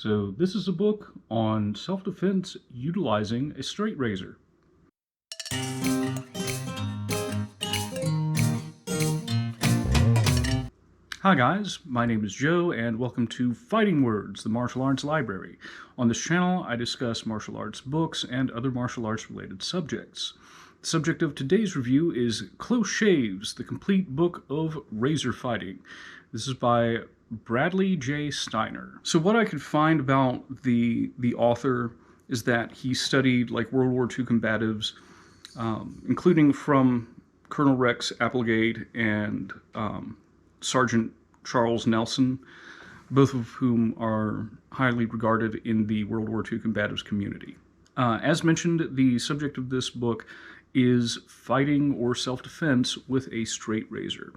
So this is a book on self-defense utilizing a straight razor. Hi guys, my name is Joe and welcome to Fighting Words, the martial arts library. On this channel I discuss martial arts books and other martial arts related subjects. The subject of today's review is Close Shaves, the complete book of razor fighting. This is by Bradley J. Steiner. So what I could find about the author is that he studied like World War II combatives, including from Colonel Rex Applegate and Sergeant Charles Nelson, both of whom are highly regarded in the World War II combatives community. As mentioned, the subject of this book is fighting or self-defense with a straight razor.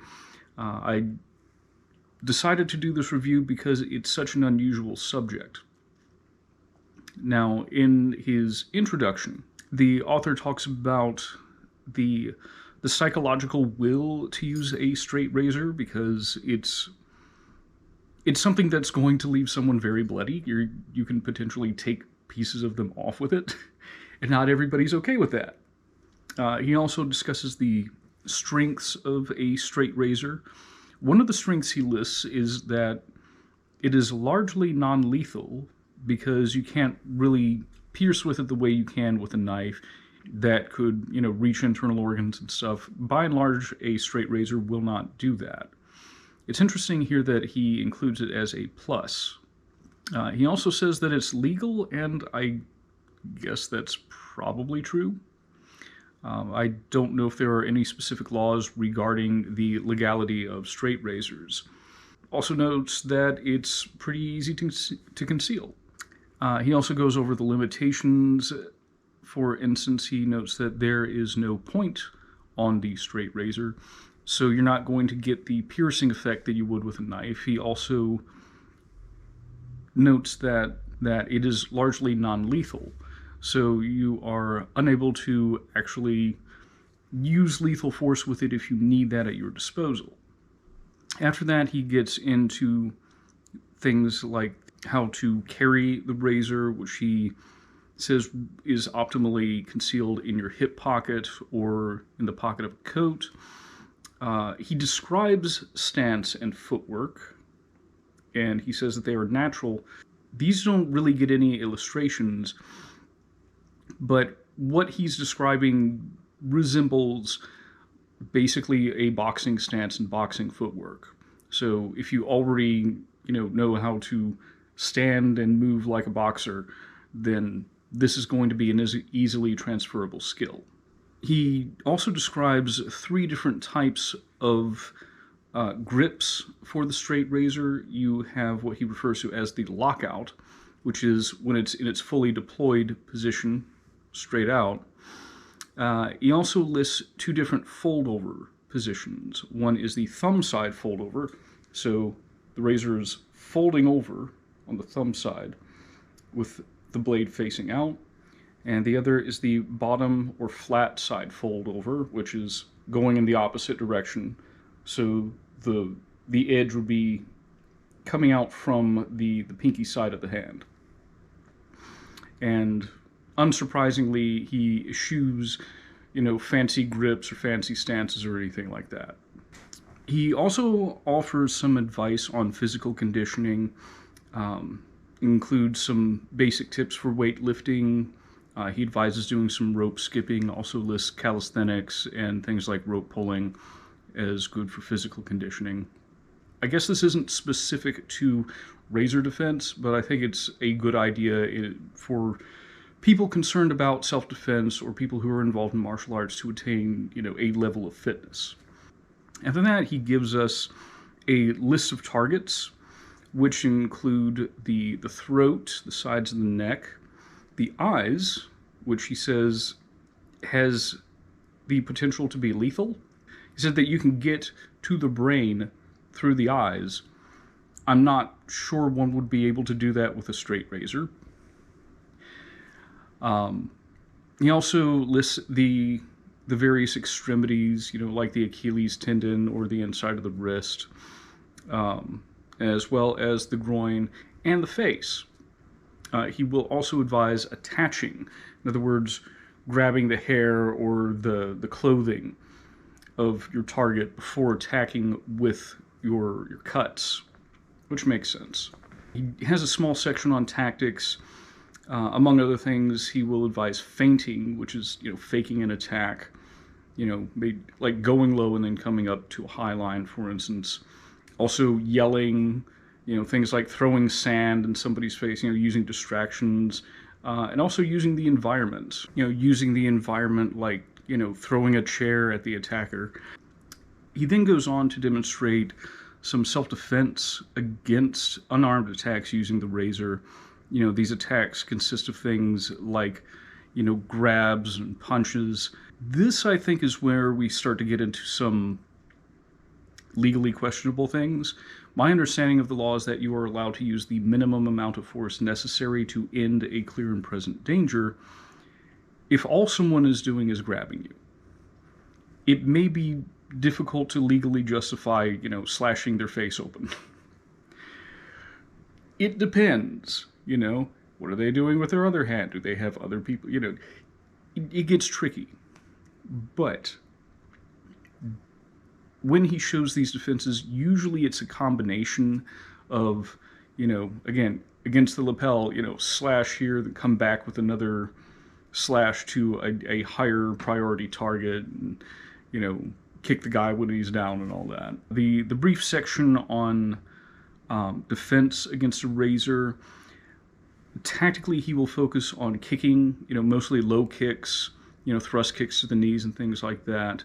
I decided to do this review because it's such an unusual subject. Now, in his introduction, the author talks about the psychological will to use a straight razor because it's something that's going to leave someone very bloody. You can potentially take pieces of them off with it, and not everybody's okay with that. He also discusses the strengths of a straight razor. One of the strengths he lists is that it is largely non-lethal because you can't really pierce with it the way you can with a knife that could, reach internal organs and stuff. By and large, a straight razor will not do that. It's interesting here that he includes it as a plus. He also says that it's legal, and I guess that's probably true. I don't know if there are any specific laws regarding the legality of straight razors. Also notes that it's pretty easy to conceal. He also goes over the limitations. For instance, he notes that there is no point on the straight razor, so you're not going to get the piercing effect that you would with a knife. He also notes that it is largely non-lethal, so you are unable to actually use lethal force with it if you need that at your disposal. After that, he gets into things like how to carry the razor, which he says is optimally concealed in your hip pocket or in the pocket of a coat. He describes stance and footwork, and he says that they are natural. These don't really get any illustrations, but what he's describing resembles basically a boxing stance and boxing footwork. So if you already, know how to stand and move like a boxer, then this is going to be an easily transferable skill. He also describes 3 different types of grips for the straight razor. You have what he refers to as the lockout, which is when it's in its fully deployed position, straight out. He also lists 2 different fold-over positions. One is the thumb side fold-over, so the razor is folding over on the thumb side with the blade facing out, and the other is the bottom or flat side fold over, which is going in the opposite direction, so the edge would be coming out from the pinky side of the hand. And unsurprisingly, he eschews fancy grips or fancy stances or anything like that. He also offers some advice on physical conditioning, includes some basic tips for weightlifting. He advises doing some rope skipping, also lists calisthenics and things like rope pulling as good for physical conditioning. I guess this isn't specific to razor defense, but I think it's a good idea for people concerned about self-defense or people who are involved in martial arts to attain, a level of fitness. After that, he gives us a list of targets, which include the throat, the sides of the neck, the eyes, which he says has the potential to be lethal. He said that you can get to the brain through the eyes. I'm not sure one would be able to do that with a straight razor. He also lists the various extremities, like the Achilles tendon or the inside of the wrist, as well as the groin and the face. He will also advise attaching. In other words, grabbing the hair or the clothing of your target before attacking with your cuts, which makes sense. He has a small section on tactics. Among other things, he will advise feinting, which is, faking an attack. Like going low and then coming up to a high line, for instance. Also yelling, things like throwing sand in somebody's face, using distractions, and also using the environment. Using the environment like, throwing a chair at the attacker. He then goes on to demonstrate some self-defense against unarmed attacks using the razor. These attacks consist of things like, grabs and punches. This, I think, is where we start to get into some legally questionable things. My understanding of the law is that you are allowed to use the minimum amount of force necessary to end a clear and present danger if all someone is doing is grabbing you. It may be difficult to legally justify, slashing their face open. It depends, what are they doing with their other hand? Do they have other people? It gets tricky. But when he shows these defenses, usually it's a combination of, again, against the lapel, slash here, then come back with another slash to a higher priority target, and, kick the guy when he's down and all that. The brief section on defense against a razor, tactically he will focus on kicking, mostly low kicks, thrust kicks to the knees and things like that.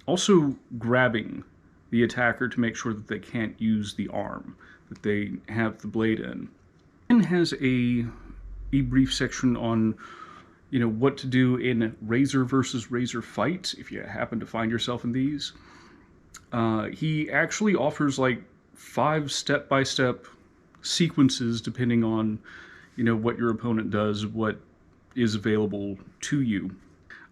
Also grabbing the attacker to make sure that they can't use the arm, that they have the blade in. And has a brief section on, what to do in razor versus razor fights, if you happen to find yourself in these. He actually offers like 5 step-by-step sequences depending on, what your opponent does, what is available to you.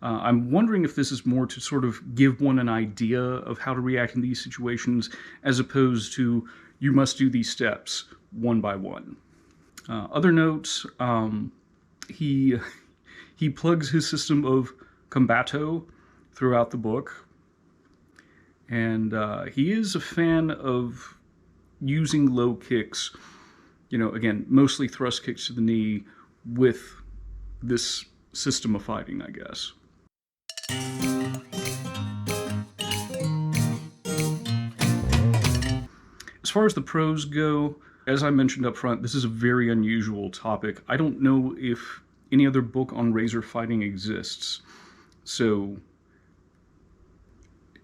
I'm wondering if this is more to sort of give one an idea of how to react in these situations, as opposed to you must do these steps one by one. Other notes, he plugs his system of combato throughout the book, and he is a fan of using low kicks, again, mostly thrust kicks to the knee with this system of fighting, I guess. As far as the pros go, as I mentioned up front, this is a very unusual topic. I don't know if any other book on razor fighting exists, so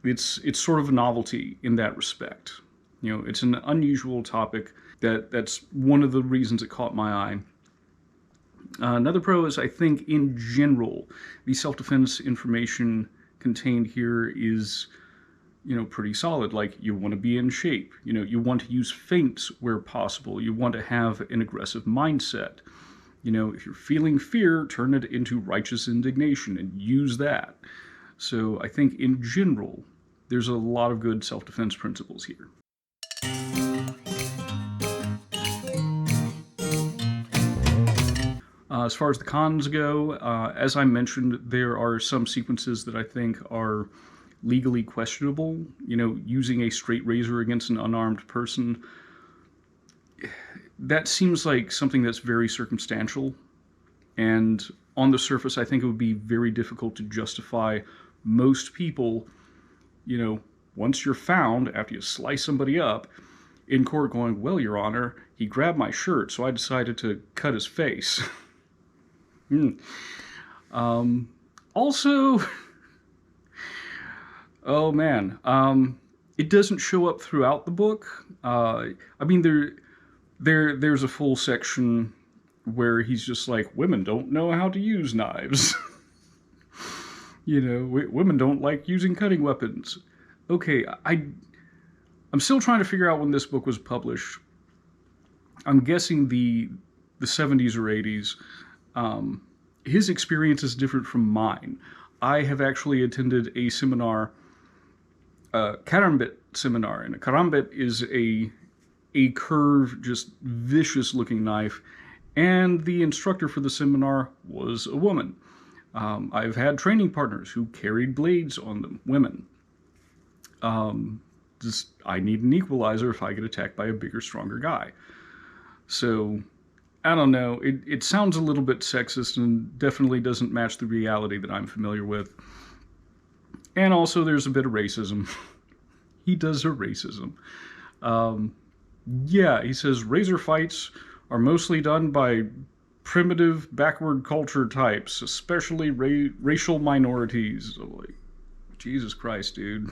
it's sort of a novelty in that respect. It's an unusual topic. That's one of the reasons it caught my eye. Another pro is, I think, in general, the self-defense information contained here is, pretty solid. Like, you want to be in shape. You want to use feints where possible. You want to have an aggressive mindset. If you're feeling fear, turn it into righteous indignation and use that. So I think in general, there's a lot of good self-defense principles here. As far as the cons go, as I mentioned, there are some sequences that I think are legally questionable. Using a straight razor against an unarmed person, that seems like something that's very circumstantial, and on the surface I think it would be very difficult to justify most people, once you're found after you slice somebody up in court, going, well, Your Honor, he grabbed my shirt, so I decided to cut his face. Also, oh man, it doesn't show up throughout the book. There's a full section where he's just like, women don't know how to use knives. Women don't like using cutting weapons. Okay, I'm still trying to figure out when this book was published. I'm guessing the 70s or 80s. His experience is different from mine. I have actually attended a seminar, karambit seminar, and a karambit is a curved, just vicious looking knife, And the instructor for the seminar was a woman. I've had training partners who carried blades on them, women. I need an equalizer if I get attacked by a bigger, stronger guy. So, I don't know. It sounds a little bit sexist and definitely doesn't match the reality that I'm familiar with. And also, there's a bit of racism. He does a racism. Yeah, he says razor fights are mostly done by primitive, backward culture types, especially racial minorities. Like, Jesus Christ, dude.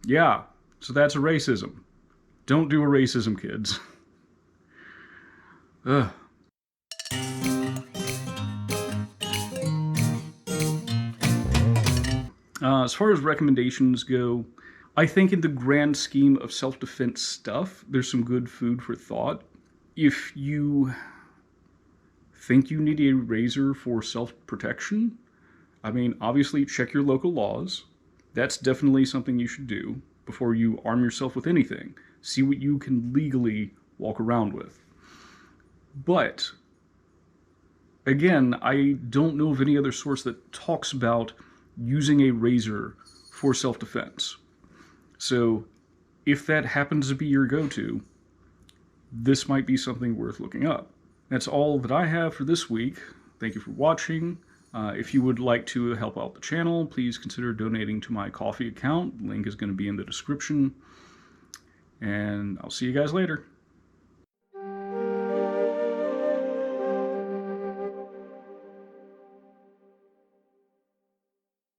Yeah, so that's a racism. Don't do a racism, kids. Ugh. As far as recommendations go, I think in the grand scheme of self-defense stuff, there's some good food for thought. If you think you need a razor for self-protection, I mean, obviously check your local laws. That's definitely something you should do before you arm yourself with anything. See what you can legally walk around with. But, again, I don't know of any other source that talks about using a razor for self-defense. So, if that happens to be your go-to, this might be something worth looking up. That's all that I have for this week. Thank you for watching. If you would like to help out the channel, please consider donating to my Ko-fi account. The link is going to be in the description. And I'll see you guys later.